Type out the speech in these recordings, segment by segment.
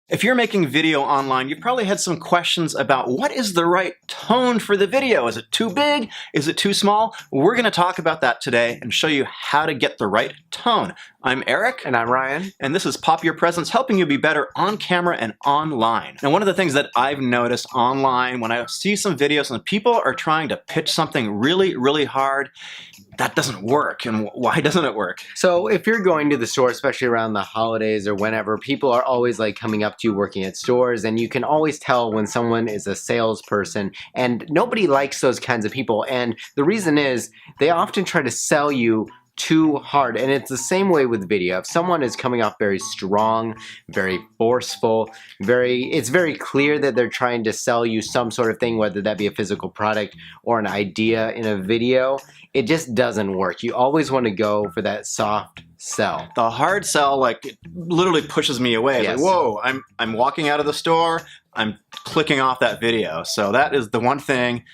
If you're making video online, you've probably had some questions about what is the right tone for the video. Is it too big? Is it too small? We're going to talk about that today and show you how to get the right tone. I'm Eric. And I'm Ryan. And this is Pop Your Presence, helping you be better on camera and online. Now, one of the things that I've noticed online when I see some videos and people are trying to pitch something really, really hard, that doesn't work. And why doesn't it work? So if you're going to the store, especially around the holidays or whenever, people are always like coming up to you working at stores, and you can always tell when someone is a salesperson, and nobody likes those kinds of people. And the reason is they often try to sell you too hard, and it's the same way with video. If someone is coming off very strong, very forceful, it's very clear that they're trying to sell you some sort of thing, whether that be a physical product or an idea in a video, it just doesn't work. You always want to go for that soft sell. The hard sell, like, it literally pushes me away. Yes. It's like, whoa, I'm walking out of the store, I'm clicking off that video. So that is the one thing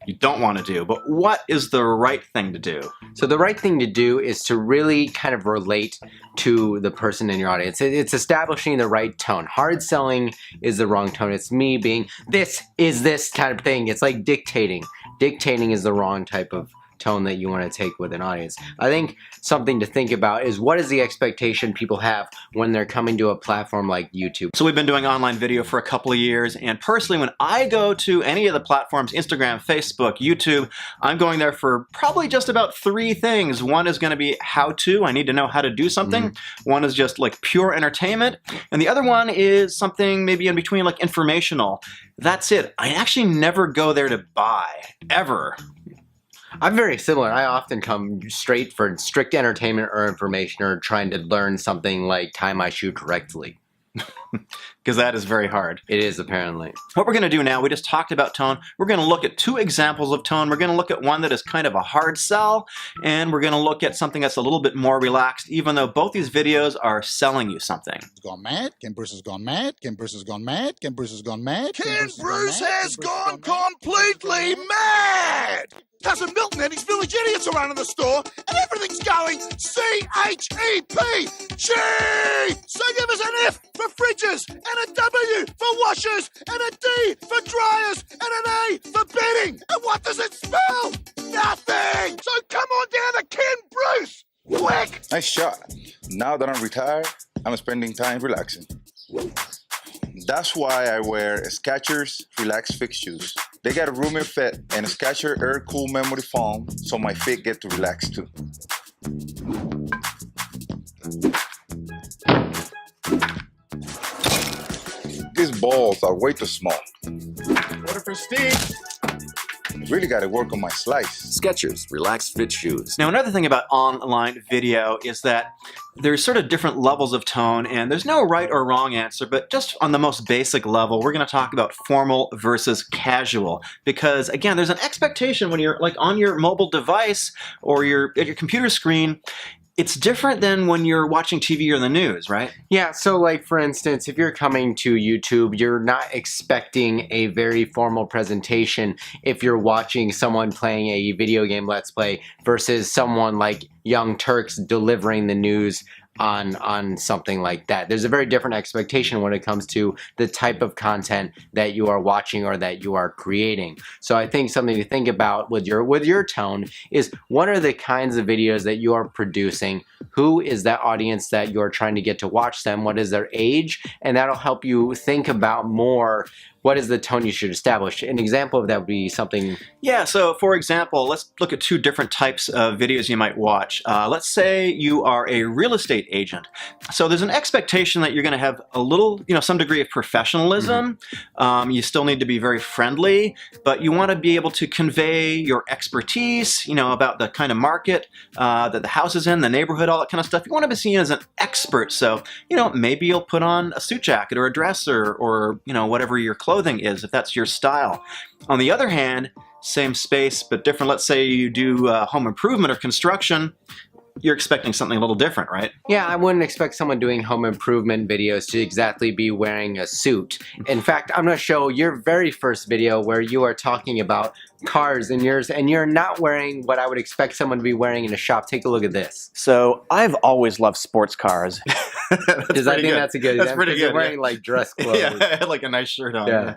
you don't want to do. But what is the right thing to do? So the right thing to do is to really kind of relate to the person in your audience. It's establishing the right tone. Hard selling is the wrong tone. It's me being, this is this kind of thing. It's like dictating. Dictating is the wrong type of tone that you want to take with an audience. I think something to think about is, what is the expectation people have when they're coming to a platform like YouTube? So we've been doing online video for a couple of years, and personally when I go to any of the platforms, Instagram, Facebook, YouTube, I'm going there for probably just about three things. One is going to be how to. I need to know how to do something. One is just like pure entertainment, and the other one is something maybe in between, like informational. That's it. I actually never go there to buy, ever. I'm very similar. I often come straight for strict entertainment or information, or trying to learn something like tie my shoe correctly. Because that is very hard. It is, apparently. What we're going to do now, we just talked about tone. We're going to look at two examples of tone. We're going to look at one that is kind of a hard sell, and we're going to look at something that's a little bit more relaxed, even though both these videos are selling you something. Gone mad. Ken Bruce has gone mad. Ken Bruce has gone mad. Ken Bruce has gone mad. Ken Bruce has gone completely mad! Cousin Milton and his village idiots are running the store, and everything's going C-H-E-P! Cheap! So give us an F for fridges, and a W for washers, and a D for dryers, and an A for bedding! And what does it spell? Nothing! So come on down to Ken Bruce! Quick! Nice shot. Now that I'm retired, I'm spending time relaxing. That's why I wear Skechers Relax Fit shoes. They got a room-in fit and a Skechers Air Cool Memory Foam, so my feet get to relax too. These balls are way too small. Order for Steve! Really got to work on my slice. Skechers Relax Fit shoes. Now, another thing about online video is that there's sort of different levels of tone, and there's no right or wrong answer, but just on the most basic level, we're going to talk about formal versus casual. Because again, there's an expectation when you're like on your mobile device or at your computer screen. It's different than when you're watching TV or the news, right? Yeah, so like for instance, if you're coming to YouTube, you're not expecting a very formal presentation if you're watching someone playing a video game Let's Play versus someone like Young Turks delivering the news on something like that. There's a very different expectation when it comes to the type of content that you are watching or that you are creating. So I think something to think about with your tone is, what are the kinds of videos that you are producing? Who is that audience that you're trying to get to watch them? What is their age? And that'll help you think about more, what is the tone you should establish? An example of that would be something... Yeah, so for example, let's look at two different types of videos you might watch. Let's say you are a real estate agent. So there's an expectation that you're going to have a little, some degree of professionalism. You still need to be very friendly, but you want to be able to convey your expertise, about the kind of market that the house is in, the neighborhood, all that kind of stuff. You want to be seen as an expert. So, maybe you'll put on a suit jacket or a dress or whatever your clothing is, if that's your style. On the other hand, same space but different. Let's say you do home improvement or construction. you're expecting something a little different, right? Yeah, I wouldn't expect someone doing home improvement videos to exactly be wearing a suit. In fact, I'm going to show your very first video where you are talking about cars and you're not wearing what I would expect someone to be wearing in a shop. Take a look at this. So I've always loved sports cars. Because I think that's a good That's example, pretty 'cause you're good, wearing like dress clothes. Yeah, I had like a nice shirt on. Yeah.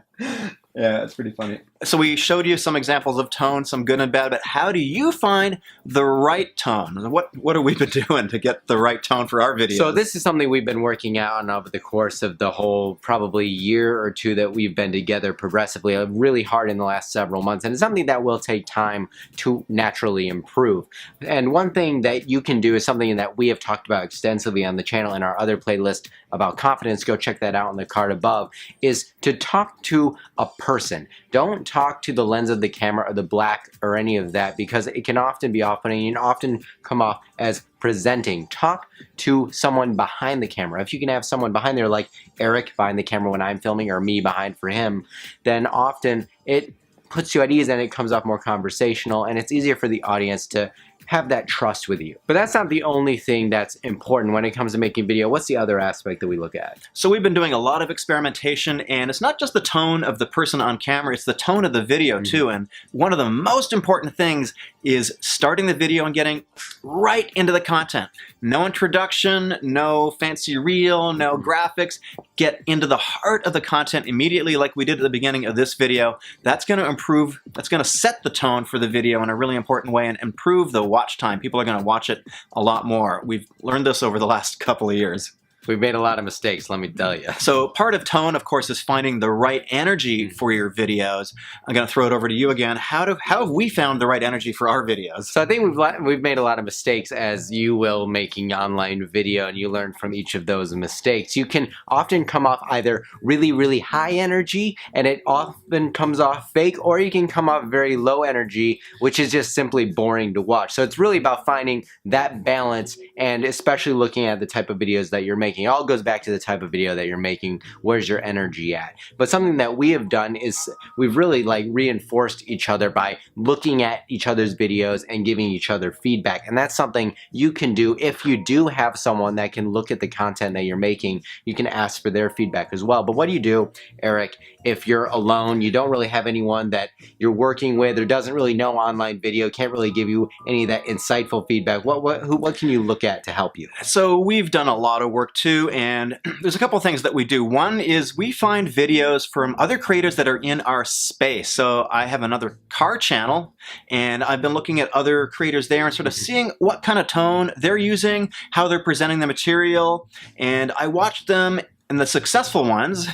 Yeah, it's pretty funny. So we showed you some examples of tone, some good and bad, but how do you find the right tone? What have we been doing to get the right tone for our videos? So this is something we've been working out on over the course of the whole probably year or two that we've been together progressively, really hard in the last several months, and it's something that will take time to naturally improve. And one thing that you can do is something that we have talked about extensively on the channel in our other playlist about confidence, go check that out in the card above, is to talk to a person. Don't talk to the lens of the camera or the black or any of that, because it can often be off-putting and often come off as presenting. Talk to someone behind the camera. If you can have someone behind there like Eric behind the camera when I'm filming, or me behind for him, then often it puts you at ease and it comes off more conversational, and it's easier for the audience to have that trust with you. But that's not the only thing that's important when it comes to making video. What's the other aspect that we look at? So we've been doing a lot of experimentation, and it's not just the tone of the person on camera, it's the tone of the video too. And one of the most important things is starting the video and getting right into the content. No introduction, no fancy reel, no graphics. Get into the heart of the content immediately, like we did at the beginning of this video. That's going to improve, that's going to set the tone for the video in a really important way and improve the watch time. People are going to watch it a lot more. We've learned this over the last couple of years. We've made a lot of mistakes, let me tell you. So part of tone, of course, is finding the right energy for your videos. I'm going to throw it over to you again. How have we found the right energy for our videos? So I think we've made a lot of mistakes, as you will, making online video, and you learn from each of those mistakes. You can often come off either really, really high energy, and it often comes off fake, or you can come off very low energy, which is just simply boring to watch. So it's really about finding that balance, and especially looking at the type of videos that you're making. It all goes back to the type of video that you're making. Where's your energy at? But something that we have done is we've really reinforced each other by looking at each other's videos and giving each other feedback. And that's something you can do if you do have someone that can look at the content that you're making. You can ask for their feedback as well. But what do you do, Eric, if you're alone, you don't really have anyone that you're working with or doesn't really know online video, can't really give you any of that insightful feedback? What can you look at to help you? So we've done a lot of work too, and there's a couple of things that we do. One is we find videos from other creators that are in our space. So I have another car channel, and I've been looking at other creators there and sort of seeing what kind of tone they're using, how they're presenting the material, and I watch them and the successful ones,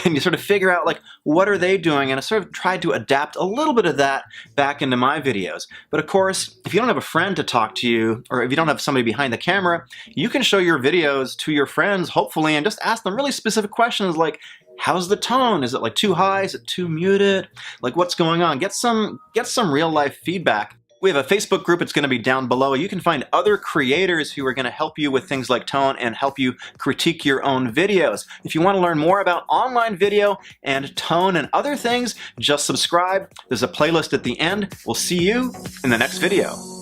and you sort of figure out what are they doing, and I sort of tried to adapt a little bit of that back into my videos. But of course, if you don't have a friend to talk to you, or if you don't have somebody behind the camera, you can show your videos to your friends, hopefully, and just ask them really specific questions like, how's the tone? Is it too high? Is it too muted? What's going on? Get some real life feedback. We have a Facebook group. It's going to be down below. You can find other creators who are going to help you with things like tone and help you critique your own videos. If you want to learn more about online video and tone and other things, just subscribe. There's a playlist at the end. We'll see you in the next video.